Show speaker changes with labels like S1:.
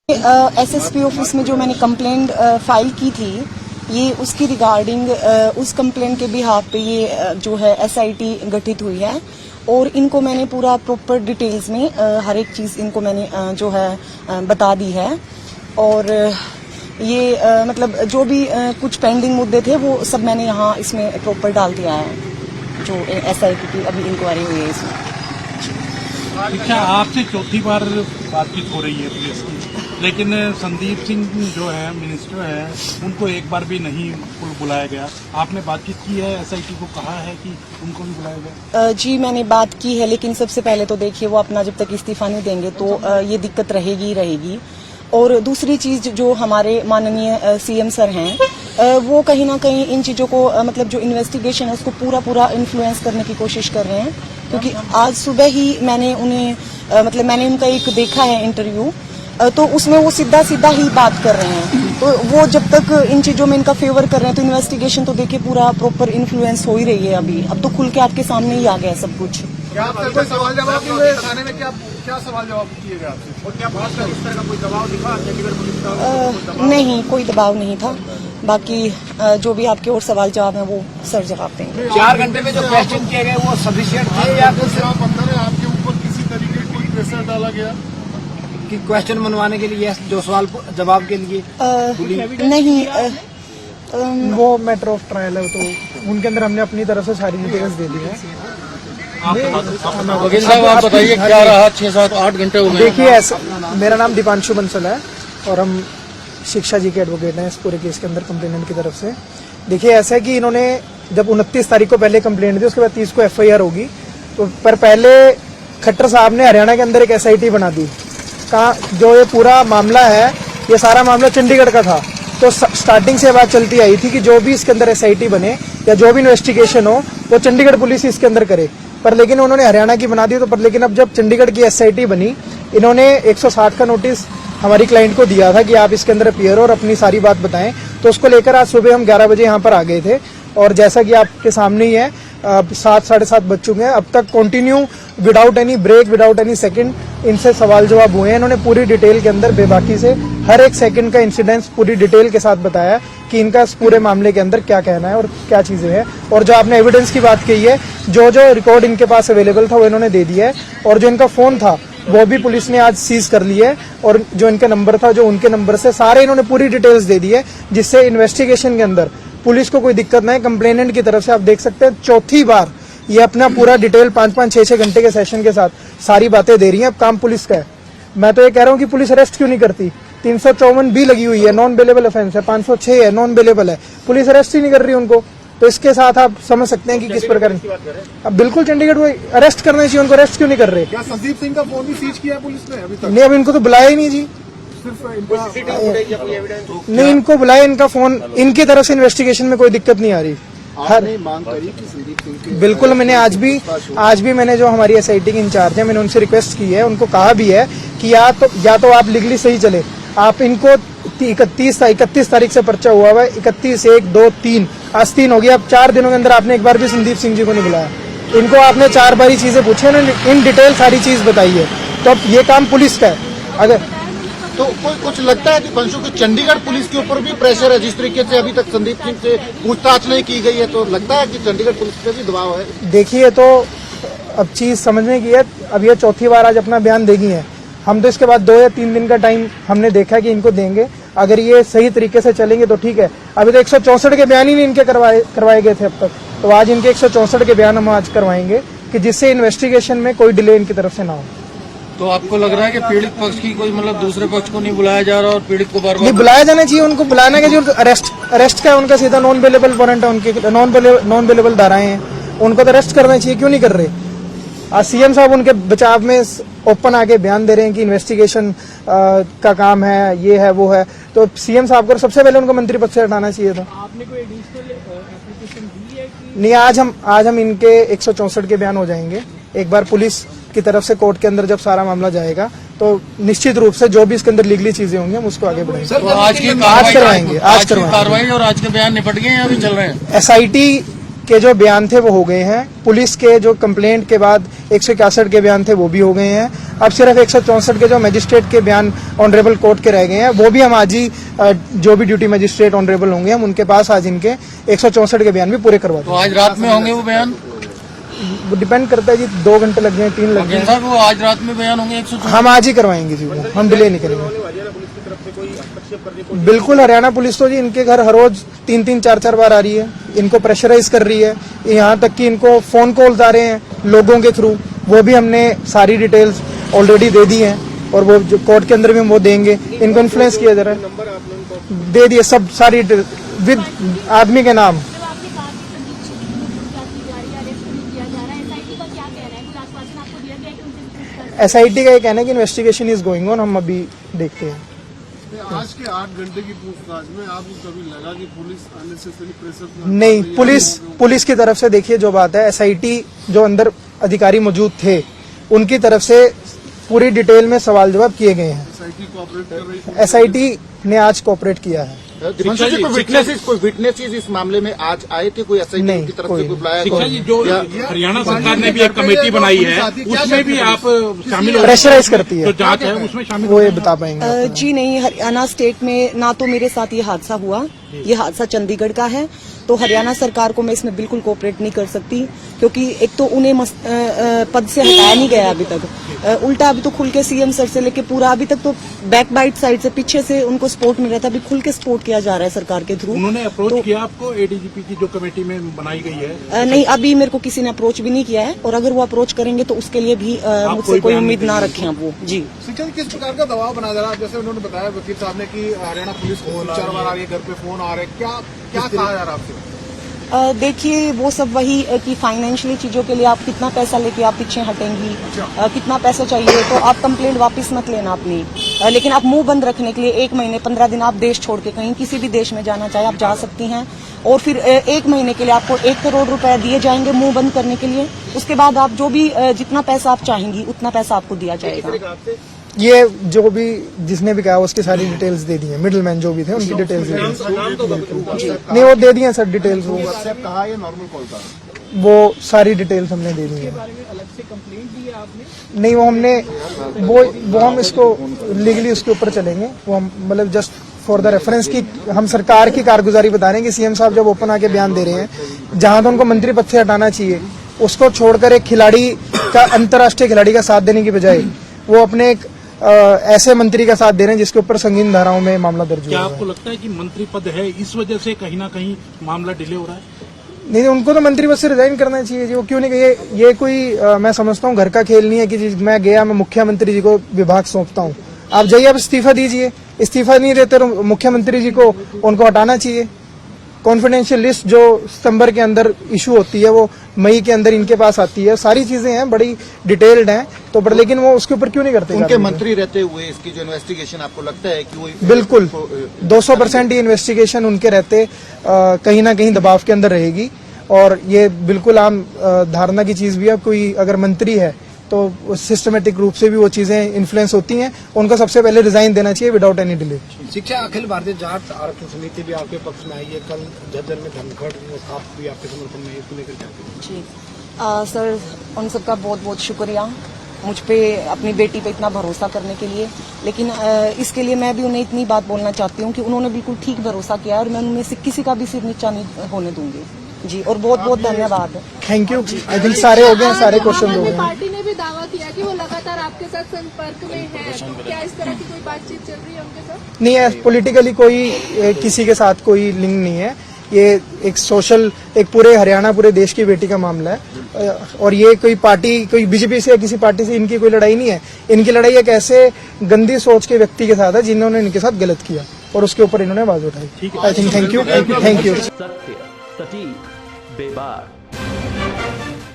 S1: SSP office में जो मैंने कंप्लेंट फाइल की थी, ये उसकी रिगार्डिंग उस कंप्लेंट के बिहाफ पे ये जो है एसआईटी गठित हुई है और इनको मैंने पूरा प्रॉपर डिटेल्स में हर एक चीज़ इनको मैंने जो है बता दी है। और ये मतलब जो भी कुछ पेंडिंग मुद्दे थे वो सब मैंने यहाँ इसमें प्रॉपर डाल दिया है, जो एसआईटी की अभी इंक्वायरी हुई है इसमें।
S2: अच्छा, आपसे चौथी बार बातचीत हो रही है पुलिस की, लेकिन संदीप सिंह जो है मिनिस्टर है, उनको एक बार भी नहीं बुलाया गया। आपने बातचीत की है, एसआईटी को कहा है कि उनको भी बुलाया गया?
S1: जी मैंने बात की है, लेकिन सबसे पहले तो देखिए वो अपना जब तक इस्तीफा नहीं देंगे तो ये दिक्कत रहेगी ही रहेगी। और दूसरी चीज जो हमारे माननीय सीएम सर हैं, वो कहीं ना कहीं इन चीजों को मतलब जो इन्वेस्टिगेशन है उसको पूरा इन्फ्लुएंस करने की कोशिश कर रहे हैं। क्योंकि आज सुबह ही मैंने उन्हें मतलब मैंने उनका एक देखा है इंटरव्यू, तो उसमें वो सीधा ही बात कर रहे हैं। तो वो जब तक इन चीजों में इनका फेवर कर रहे हैं तो इन्वेस्टिगेशन तो देखिए पूरा प्रॉपर इन्फ्लुएंस हो ही रही है। अभी अब तो खुल के आपके सामने ही आ गया सब कुछ।
S3: क्या आपसे कोई सवाल जवाब हुए थाने में? क्या सवाल जवाब किए गए आपसे और क्या बात का इस तरह का कोई दबाव दिखा चंडीगढ़ पुलिस का?
S1: नहीं, कोई दबाव नहीं था। बाकी जो भी आपके और सवाल जवाब है वो सर जवाब देंगे।
S4: 4 घंटे में जो क्वेश्चन किए गए वो सफिशिएंट थे या कुछ
S3: आप अंदर है, आपके ऊपर किसी तरीके का कोई प्रेशर डाला गया
S4: कि क्वेश्चन मनवाने के लिए, जो सवाल जवाब के लिए?
S1: नहीं,
S5: वो मैटर ऑफ ट्रायल है, तो उनके अंदर हमने अपनी तरफ से सारी डिटेल्स दे दी है।
S6: वकील साहब आप बताइए क्या रहा 6-7-8 घंटे हो गए?
S5: देखिए, ऐसा मेरा नाम दीपांशु बंसल है और हम शिक्षा जी के एडवोकेट हैं इस पूरे केस के अंदर कंप्लेनेंट की तरफ से। देखिए, ऐसा है कि इन्होंने जब 29 तारीख को पहले कंप्लेंट दी, उसके बाद 30 को एफआईआर होगी, तो पर पहले खट्टर साहब ने हरियाणा के अंदर एक एसआईटी बना दी। जो ये पूरा मामला है, ये सारा मामला चंडीगढ़ का था। तो स्टार्टिंग से बात चलती आई थी कि जो भी इसके अंदर एसआईटी बने या जो भी इन्वेस्टिगेशन हो वो चंडीगढ़ पुलिस इसके अंदर करे। पर लेकिन उन्होंने हरियाणा की बना दी। तो पर लेकिन अब जब चंडीगढ़ की एसआईटी बनी, इन्होंने 160 का नोटिस हमारी क्लाइंट को दिया था कि आप इसके अंदर अपीयर हो और अपनी सारी बात बताएं। तो उसको लेकर आज सुबह हम 11 बजे यहाँ पर आ गए थे और जैसा कि आपके सामने ही है, 7-7:30 बज चुके हैं। अब तक continue without any break, without any second इनसे सवाल जवाब हुए हैं। इन्होंने पूरी डिटेल के अंदर बेबाकी से हर एक सेकंड का इंसिडेंस पूरी डिटेल के साथ बताया कि इनका इस पूरे मामले के अंदर क्या कहना है और क्या चीजें हैं। और जो आपने एविडेंस की बात कही है, जो रिकॉर्ड इनके पास अवेलेबल था वो इन्होंने दे दिया है। और जो इनका फोन था वो भी पुलिस ने आज सीज कर लिया है और जो इनका नंबर था, जो उनके नंबर से सारे इन्होंने पूरी डिटेल्स दे दी है, जिससे इन्वेस्टिगेशन के अंदर पुलिस को कोई दिक्कत नहीं। कंप्लेनेंट की तरफ से आप देख सकते हैं चौथी बार ये अपना पूरा डिटेल 5-5, 6-6 घंटे के सेशन के साथ सारी बातें दे रही हैं। अब काम पुलिस का है। मैं तो ये कह रहा हूँ कि पुलिस अरेस्ट क्यों नहीं करती? 354 भी लगी हुई है, नॉन बेलेबल ऑफेंस है, 506 है, नॉन बेलेबल है, पुलिस अरेस्ट ही नहीं कर रही उनको। तो इसके साथ आप समझ सकते हैं कि किस प्रकार। अब बिल्कुल चंडीगढ़ को अरेस्ट करना चाहिए, उनको अरेस्ट क्यों नहीं कर रहे?
S3: क्या संदीप सिंह का फोन भी सीज किया पुलिस ने अभी तक?
S5: नहीं, अब इनको तो बुलाया ही नहीं जी। नहीं, इनको बुलाया, इनका फोन, इनकी तरफ से इन्वेस्टिगेशन में कोई दिक्कत नहीं आ रही। हर
S3: मांग करी कि संदीप सिंह के
S5: बिल्कुल, मैंने आज भी मैंने जो हमारी एसआईटी के इंचार्ज है, मैंने उनसे रिक्वेस्ट की है, उनको कहा भी है कि या तो आप लीगली सही चले। आप इनको 31 तारीख से पर्चा हुआ है, 31, 1, 2, 3, आज 3 हो गया। अब 4 दिनों के अंदर आपने एक बार भी संदीप सिंह जी को नहीं बुलाया। इनको आपने 4 बारी चीजें पूछी, उन्होंने इन डिटेल सारी चीज बताई है। तो अब ये काम पुलिस का है। अगर
S3: तो कुछ लगता है कि पंशु की चंडीगढ़ पुलिस के ऊपर भी प्रेशर है, जिस तरीके से अभी तक संदीप सिंह से पूछताछ नहीं की गई है, तो लगता है कि चंडीगढ़ पुलिस पे भी दबाव है?
S5: देखिए, तो अब चीज समझने की है। अब ये चौथी बार आज अपना बयान देगी है। हम तो इसके बाद 2 या 3 दिन का टाइम हमने देखा कि इनको देंगे। अगर ये सही तरीके से चलेंगे तो ठीक है। अभी तो 164 के बयान ही नहीं इनके करवाए गए थे अब तक। तो आज इनके 164 के बयान हम आज करवाएंगे कि जिससे इन्वेस्टिगेशन में कोई डिले इनकी तरफ से ना हो।
S6: तो आपको लग रहा है कि पीड़ित पक्ष की कोई मतलब दूसरे पक्ष को नहीं बुलाया जा रहा और पीड़ित को बार-बार
S5: बुलाया जाना चाहिए? उनको बुलाना का जो अरेस्ट का उनका सीधा नॉन बेलेबल वारंट है, उनके नॉन बेलेबल धाराएं हैं, उनको तो अरेस्ट करना चाहिए। क्यों नहीं कर रहे? आज सीएम साहब उनके बचाव में ओपन आके बयान दे रहे हैं कि इन्वेस्टिगेशन का काम है, ये है, वो है। तो सीएम साहब को सबसे पहले उनको मंत्री पद से हटाना चाहिए था। आपने कोई एडिशनल एप्लीकेशन दी है कि नहीं? आज हम इनके 164 के बयान हो जाएंगे। एक बार पुलिस की तरफ से कोर्ट के अंदर जब सारा मामला जाएगा तो निश्चित रूप से जो भी इसके अंदर लीगली चीजें होंगी हम उसको आगे बढ़ाएंगे।
S6: तो आज करवाएंगे। आज कार्रवाई और आज के बयान निपट गए हैं, अभी चल रहे हैं।
S5: एसआईटी के जो बयान थे वो हो गए हैं, पुलिस के जो कंप्लेंट के बाद 161 के बयान थे वो भी हो गए हैं। अब सिर्फ 164 के जो मजिस्ट्रेट के बयान ऑनरेबल कोर्ट के रह गए हैं, वो भी हम आज ही जो भी ड्यूटी मजिस्ट्रेट ऑनरेबल होंगे हम उनके पास आज इनके 164 के बयान भी पूरे करवा
S6: तो
S5: देंगे।
S6: आज रात में होंगे वो बयान?
S5: वो डिपेंड करता है जी, 2 घंटे लग गए, 3 लग
S6: वकील
S5: गए,
S6: साहब वो आज रात में बयान होंगे 164?
S5: हम आज ही करवाएंगे जी, वो हम डिले नहीं करेंगे। बिल्कुल, हरियाणा पुलिस तो जी इनके घर हर रोज 3-3, 4-4 बार आ रही है, इनको प्रेशराइज कर रही है, यहाँ तक कि इनको फोन कॉल्स आ रहे हैं लोगों के थ्रू, वो भी हमने सारी डिटेल्स ऑलरेडी दे दी हैं और वो जो कोर्ट के अंदर भी हम वो देंगे। इनको इन्फ्लुएंस किया जा रहा है, दे दिए सब सारी विद आदमी के नाम। SIT का ये कहना है कि इन्वेस्टिगेशन इज गोइंग ऑन, हम अभी देखते हैं।
S7: आज के 8 घंटे की पूछताछ में आपको कभी लगा कि पुलिस अननेसेसरी प्रेशर
S5: नहीं, पुलिस की तरफ से देखिए जो बात है, SIT जो अंदर अधिकारी मौजूद थे उनकी तरफ से पूरी डिटेल में सवाल जवाब किए गए हैं।
S7: कोऑपरेट कर रही थी।
S5: SIT ने आज कोऑपरेट किया है।
S3: दीपांशु जी, कोई विटनेसेस इस मामले में आज आए थे? कोई SIT
S5: नहीं,
S3: की तरफ
S5: कोई
S3: से कोई बुलाया
S2: शिक्षा जी, जो
S3: या
S2: हरियाणा सरकार ने भी एक कमेटी बनाई है, उसमें भी आप शामिल हो?
S5: प्रेशराइज करती है,
S2: जो जांच है उसमें शामिल
S5: वो ये
S2: हो?
S5: बता पाएंगे।
S1: जी नहीं, हरियाणा स्टेट में ना तो मेरे साथ ये हादसा हुआ, ये हादसा चंडीगढ़ का है, तो हरियाणा सरकार को मैं इसमें बिल्कुल कोऑपरेट नहीं कर सकती, क्योंकि एक तो उन्हें पद से हटाया नहीं गया अभी तक, उल्टा अभी तो खुल के CM सर से लेके पूरा अभी तक तो बैक बाइट साइड से पीछे से उनको सपोर्ट मिल रहा था, अभी खुल के सपोर्ट किया जा रहा है सरकार के थ्रू।
S2: उन्होंने अप्रोच किया आपको ADGP की जो कमेटी में बनाई गई है?
S1: नहीं, अभी मेरे को किसी ने अप्रोच भी नहीं किया है, और अगर वो अप्रोच करेंगे तो उसके लिए भी मुझसे कोई उम्मीद ना रखें आप वो। जी,
S7: शिक्षा जी, किस प्रकार का दबाव बनाया जा रहा है? जैसे उन्होंने बताया वकील साहब ने कि हरियाणा पुलिस को 4 बार आ रही है, घर पे फोन आ रहे हैं, क्या कहा जा रहा है आपसे?
S1: देखिए वो सब वही कि फाइनेंशियली चीजों के लिए आप कितना पैसा लेके आप पीछे हटेंगी, कितना पैसा चाहिए, तो आप कंप्लेंट वापस मत लेना अपनी, लेकिन आप मुंह बंद रखने के लिए 1 महीने 15 दिन आप देश छोड़ के कहीं किसी भी देश में जाना चाहे आप जा सकती हैं, और फिर 1 महीने के लिए आपको 1 करोड़ रुपए दिए जाएंगे मुंह बंद करने के लिए। उसके बाद आप जो भी जितना पैसा आप चाहेंगी उतना पैसा आपको दिया जाएगा।
S5: ये जो भी जिसने भी कहा उसकी सारी डिटेल्स दे दी है, मिडिल मैन जो भी थे उनकी डिटेल्स दे दी। नहीं, वो दे दिए सर डिटेल्स, वो
S3: कहा या नॉर्मल कॉल था?
S5: वो सारी डिटेल्स हमने दे दी है। नहीं, वो हमने वो हम इसको लीगली उसके ऊपर चलेंगे, वो हम मतलब जस्ट फॉर द रेफरेंस की हम सरकार की कारगुजारी बता रहे हैं कि CM साहब जब ओपन आके बयान दे रहे हैं, जहां तो उनको मंत्री पद से हटाना चाहिए उसको छोड़कर एक खिलाड़ी का, अंतर्राष्ट्रीय खिलाड़ी का साथ देने की बजाय वो अपने एक ऐसे मंत्री का साथ दे रहे हैं जिसके ऊपर संगीन धाराओं में मामला दर्ज हुआ
S2: क्या
S5: है।
S2: आपको लगता है कि मंत्री पद है इस वजह से कहीं ना कहीं मामला डिले हो रहा है?
S5: नहीं, उनको तो मंत्री पद से रिजाइन करना चाहिए जी, वो क्यों नहीं? ये कोई मैं समझता हूँ घर का खेल नहीं है कि मैं गया मैं मुख्यमंत्री जी को विभाग सौंपता हूँ, आप जाइए आप इस्तीफा दीजिए, इस्तीफा नहीं देते तो मुख्यमंत्री जी को उनको हटाना चाहिए। कॉन्फिडेंशियल लिस्ट जो सितंबर के अंदर इशू होती है वो मई के अंदर इनके पास आती है, सारी चीजें हैं बड़ी डिटेल्ड हैं, तो पर लेकिन वो उसके ऊपर क्यों नहीं करते?
S3: उनके मंत्री रहते हुए इसकी जो इन्वेस्टिगेशन आपको लगता है कि वो
S5: बिल्कुल 200% ये इन्वेस्टिगेशन उनके रहते कहीं ना कहीं दबाव के अंदर रहेगी, और ये बिल्कुल आम धारणा की चीज भी है, कोई अगर मंत्री है तो सिस्टमेटिक रूप से भी वो चीजें इन्फ्लुएंस होती हैं, उनको सबसे पहले रिजाइन देना चाहिए विदाउट एनी डिले।
S4: शिक्षा अखिल भारतीय जाट आरक्षण समिति भी आपके पक्ष में आई है, कल झज्जर में धनखड़ आप भी आपके समर्थन में इसको लेकर जाते
S1: जी सर, उन सबका बहुत बहुत शुक्रिया मुझ पे अपनी बेटी पे इतना भरोसा करने के लिए, लेकिन इसके लिए मैं भी उन्हें इतनी बात बोलना चाहती हूँ कि उन्होंने बिल्कुल ठीक भरोसा किया और मैं उनमें से किसी का भी सिर नीचा नहीं होने दूंगी जी, और बहुत बहुत धन्यवाद।
S5: Thank you. आई थिंक सारे हो गए, सारे क्वेश्चन हो गए।
S8: पार्टी ने भी दावा किया कि वो लगातार आपके साथ संपर्क में है, क्या इस तरह की कोई बातचीत चल रही है उनके साथ?
S5: नहीं है, पॉलिटिकली कोई किसी के साथ कोई लिंक नहीं है, ये एक सोशल, एक पूरे हरियाणा पूरे देश की बेटी का मामला है, और ये कोई पार्टी, कोई बीजेपी से या किसी पार्टी से इनकी कोई लड़ाई नहीं है। इनकी लड़ाई एक ऐसे गंदी सोच के व्यक्ति के साथ है जिन्होंने इनके साथ गलत किया, और उसके ऊपर इन्होंने आवाज उठाई। I think thank you.
S9: सत्य, सटीक, बेबाक।